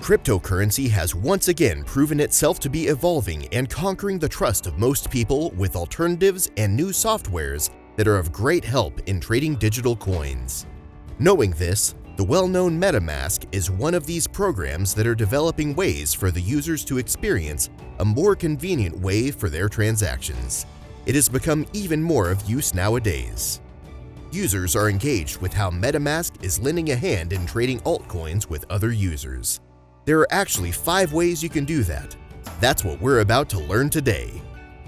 Cryptocurrency has once again proven itself to be evolving and conquering the trust of most people with alternatives and new softwares that are of great help in trading digital coins. Knowing this, the well-known MetaMask is one of these programs that are developing ways for the users to experience a more convenient way for their transactions. It has become even more of use nowadays. Users are engaged with how MetaMask is lending a hand in trading altcoins with other users. There are actually 5 ways you can do that. That's what we're about to learn today.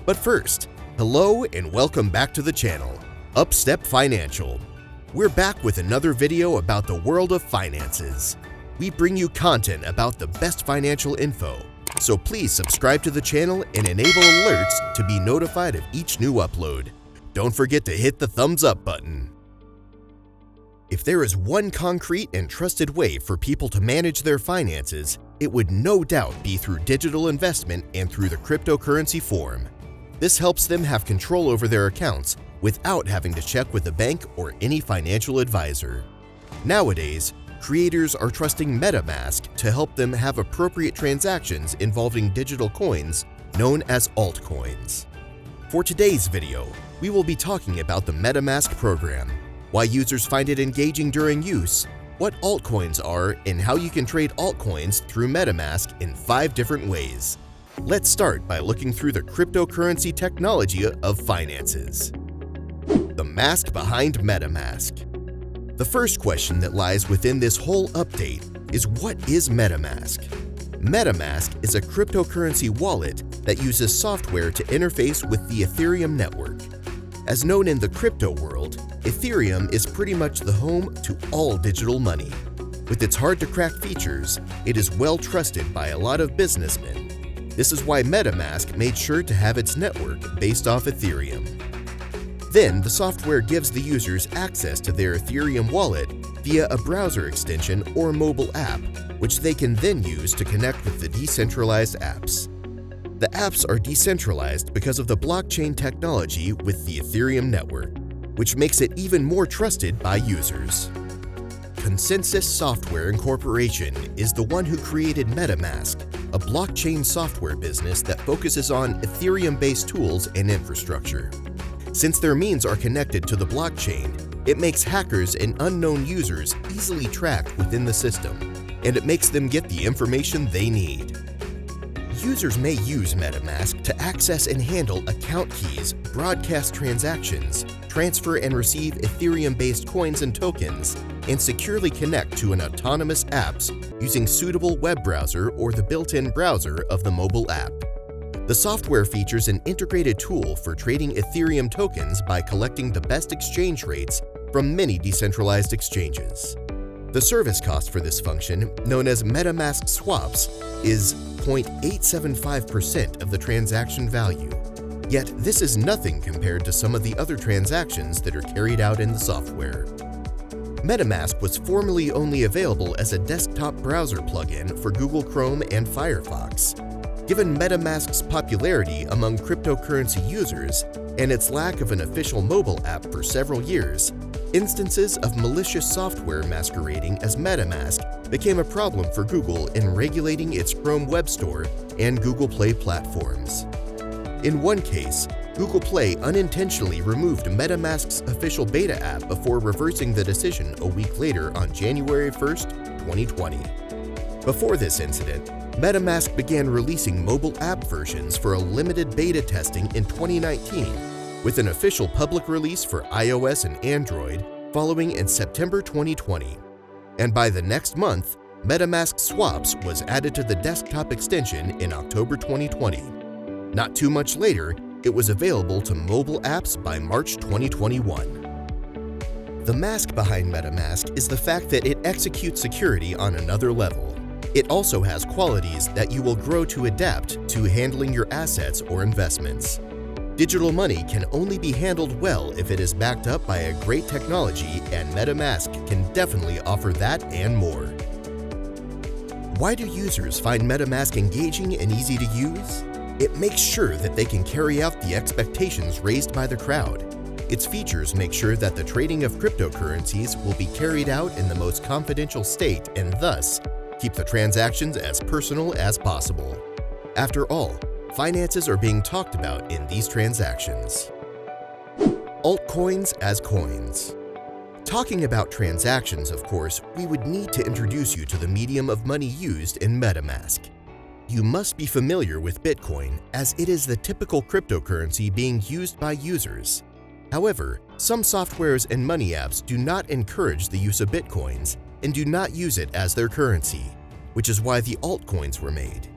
But first, hello and welcome back to the channel, Upstep Financial. We're back with another video about the world of finances. We bring you content about the best financial info, so please subscribe to the channel and enable alerts to be notified of each new upload. Don't forget to hit the thumbs up button. If there is one concrete and trusted way for people to manage their finances, it would no doubt be through digital investment and through the cryptocurrency form. This helps them have control over their accounts without having to check with a bank or any financial advisor. Nowadays, creators are trusting MetaMask to help them have appropriate transactions involving digital coins known as altcoins. For today's video, we will be talking about the MetaMask program, why users find it engaging during use, what altcoins are, and how you can trade altcoins through MetaMask in 5 different ways. Let's start by looking through the cryptocurrency technology of finances. The mask behind MetaMask. The first question that lies within this whole update is, what is MetaMask? MetaMask is a cryptocurrency wallet that uses software to interface with the Ethereum network. As known in the crypto world, Ethereum is pretty much the home to all digital money. With its hard-to-crack features, it is well trusted by a lot of businessmen. This is why MetaMask made sure to have its network based off Ethereum. Then, the software gives the users access to their Ethereum wallet via a browser extension or mobile app, which they can then use to connect with the decentralized apps. The apps are decentralized because of the blockchain technology with the Ethereum network, which makes it even more trusted by users. Consensus Software Incorporation is the one who created MetaMask, a blockchain software business that focuses on Ethereum-based tools and infrastructure. Since their means are connected to the blockchain, it makes hackers and unknown users easily tracked within the system, and it makes them get the information they need. Users may use MetaMask to access and handle account keys, broadcast transactions, transfer and receive Ethereum-based coins and tokens, and securely connect to an autonomous apps using suitable web browser or the built-in browser of the mobile app. The software features an integrated tool for trading Ethereum tokens by collecting the best exchange rates from many decentralized exchanges. The service cost for this function, known as MetaMask swaps, is 0.875% of the transaction value. Yet this is nothing compared to some of the other transactions that are carried out in the software. MetaMask was formerly only available as a desktop browser plugin for Google Chrome and Firefox. Given MetaMask's popularity among cryptocurrency users and its lack of an official mobile app for several years, instances of malicious software masquerading as MetaMask became a problem for Google in regulating its Chrome Web Store and Google Play platforms. In one case, Google Play unintentionally removed MetaMask's official beta app before reversing the decision a week later on January 1st, 2020. Before this incident, MetaMask began releasing mobile app versions for a limited beta testing in 2019, with an official public release for iOS and Android following in September 2020. And by the next month, MetaMask Swaps was added to the desktop extension in October 2020. Not too much later, it was available to mobile apps by March 2021. The mask behind MetaMask is the fact that it executes security on another level. It also has qualities that you will grow to adapt to handling your assets or investments. Digital money can only be handled well if it is backed up by a great technology, and MetaMask can definitely offer that and more. Why do users find MetaMask engaging and easy to use? It makes sure that they can carry out the expectations raised by the crowd. Its features make sure that the trading of cryptocurrencies will be carried out in the most confidential state, and thus, Keep the transactions as personal as possible. After all, finances are being talked about in these transactions. Altcoins as coins. Talking about transactions, of course, we would need to introduce you to the medium of money used in MetaMask. You must be familiar with Bitcoin, as it is the typical cryptocurrency being used by users. However, some softwares and money apps do not encourage the use of Bitcoins and do not use it as their currency, which is why the altcoins were made.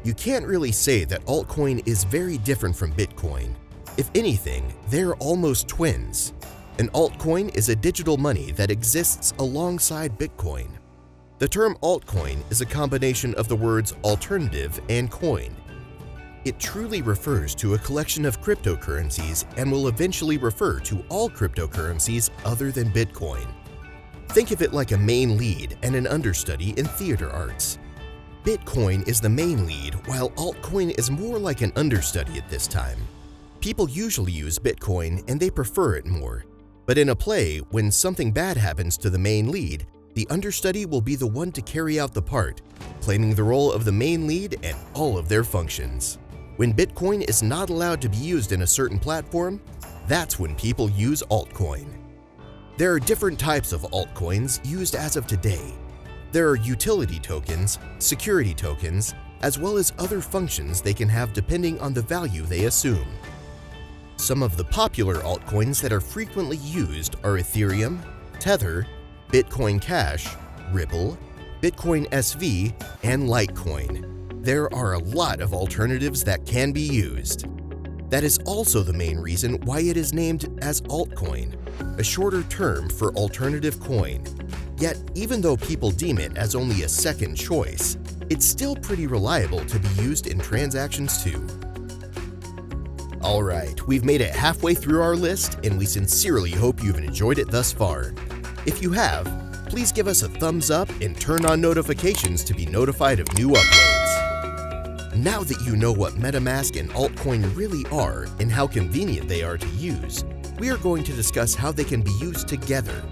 You can't really say that altcoin is very different from Bitcoin. If anything, they're almost twins. An altcoin is a digital money that exists alongside Bitcoin. The term altcoin is a combination of the words alternative and coin. It truly refers to a collection of cryptocurrencies and will eventually refer to all cryptocurrencies other than Bitcoin. Think of it like a main lead and an understudy in theater arts. Bitcoin is the main lead, while altcoin is more like an understudy at this time. People usually use Bitcoin and they prefer it more. But in a play, when something bad happens to the main lead, the understudy will be the one to carry out the part, claiming the role of the main lead and all of their functions. When Bitcoin is not allowed to be used in a certain platform, that's when people use altcoin. There are different types of altcoins used as of today. There are utility tokens, security tokens, as well as other functions they can have depending on the value they assume. Some of the popular altcoins that are frequently used are Ethereum, Tether, Bitcoin Cash, Ripple, Bitcoin SV, and Litecoin. There are a lot of alternatives that can be used. That is also the main reason why it is named as altcoin, a shorter term for alternative coin. Yet, even though people deem it as only a second choice, it's still pretty reliable to be used in transactions too. Alright, we've made it halfway through our list, and we sincerely hope you've enjoyed it thus far. If you have, please give us a thumbs up and turn on notifications to be notified of new uploads. Now that you know what MetaMask and altcoin really are and how convenient they are to use, we are going to discuss how they can be used together.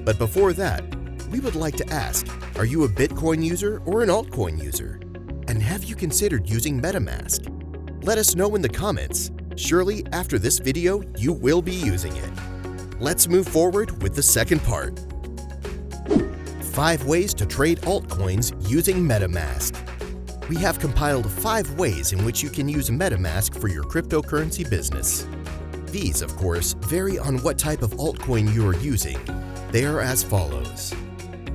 But before that, we would like to ask, are you a Bitcoin user or an altcoin user? And have you considered using MetaMask? Let us know in the comments. Surely, after this video, you will be using it. Let's move forward with the second part. 5 ways to trade altcoins using MetaMask. We have compiled 5 ways in which you can use MetaMask for your cryptocurrency business. These, of course, vary on what type of altcoin you are using. They are as follows.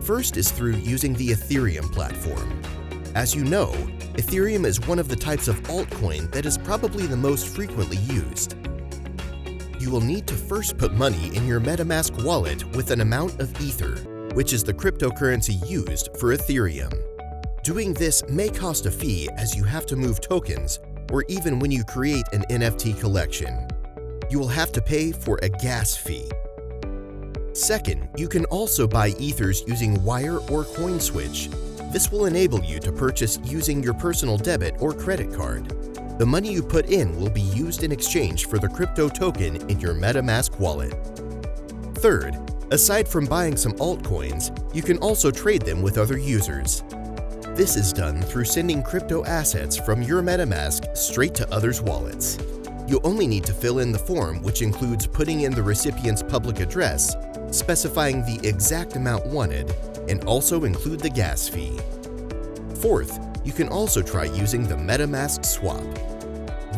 First is through using the Ethereum platform. As you know, Ethereum is one of the types of altcoin that is probably the most frequently used. You will need to first put money in your MetaMask wallet with an amount of Ether, which is the cryptocurrency used for Ethereum. Doing this may cost a fee as you have to move tokens, or even when you create an NFT collection. You will have to pay for a gas fee. Second, you can also buy Ethers using Wire or CoinSwitch. This will enable you to purchase using your personal debit or credit card. The money you put in will be used in exchange for the crypto token in your MetaMask wallet. Third, aside from buying some altcoins, you can also trade them with other users. This is done through sending crypto assets from your MetaMask straight to others' wallets. You only need to fill in the form, which includes putting in the recipient's public address, specifying the exact amount wanted, and also include the gas fee. Fourth, you can also try using the MetaMask swap.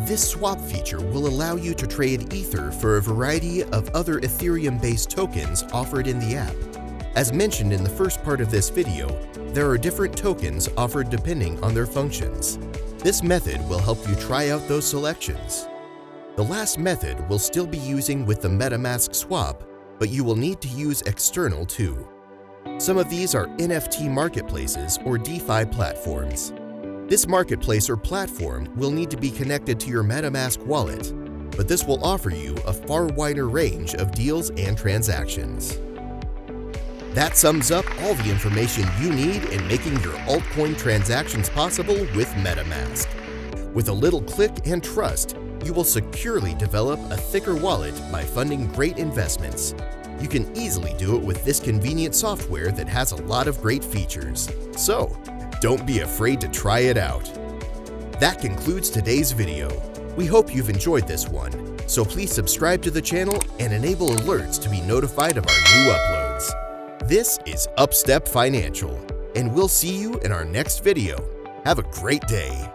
This swap feature will allow you to trade Ether for a variety of other Ethereum-based tokens offered in the app. As mentioned in the first part of this video, there are different tokens offered depending on their functions. This method will help you try out those selections. The last method will still be using with the MetaMask swap, but you will need to use external too. Some of these are NFT marketplaces or DeFi platforms. This marketplace or platform will need to be connected to your MetaMask wallet, but this will offer you a far wider range of deals and transactions. That sums up all the information you need in making your altcoin transactions possible with MetaMask. With a little click and trust, you will securely develop a thicker wallet by funding great investments. You can easily do it with this convenient software that has a lot of great features. So, don't be afraid to try it out. That concludes today's video. We hope you've enjoyed this one, so please subscribe to the channel and enable alerts to be notified of our new uploads. This is Upstep Financial, and we'll see you in our next video. Have a great day.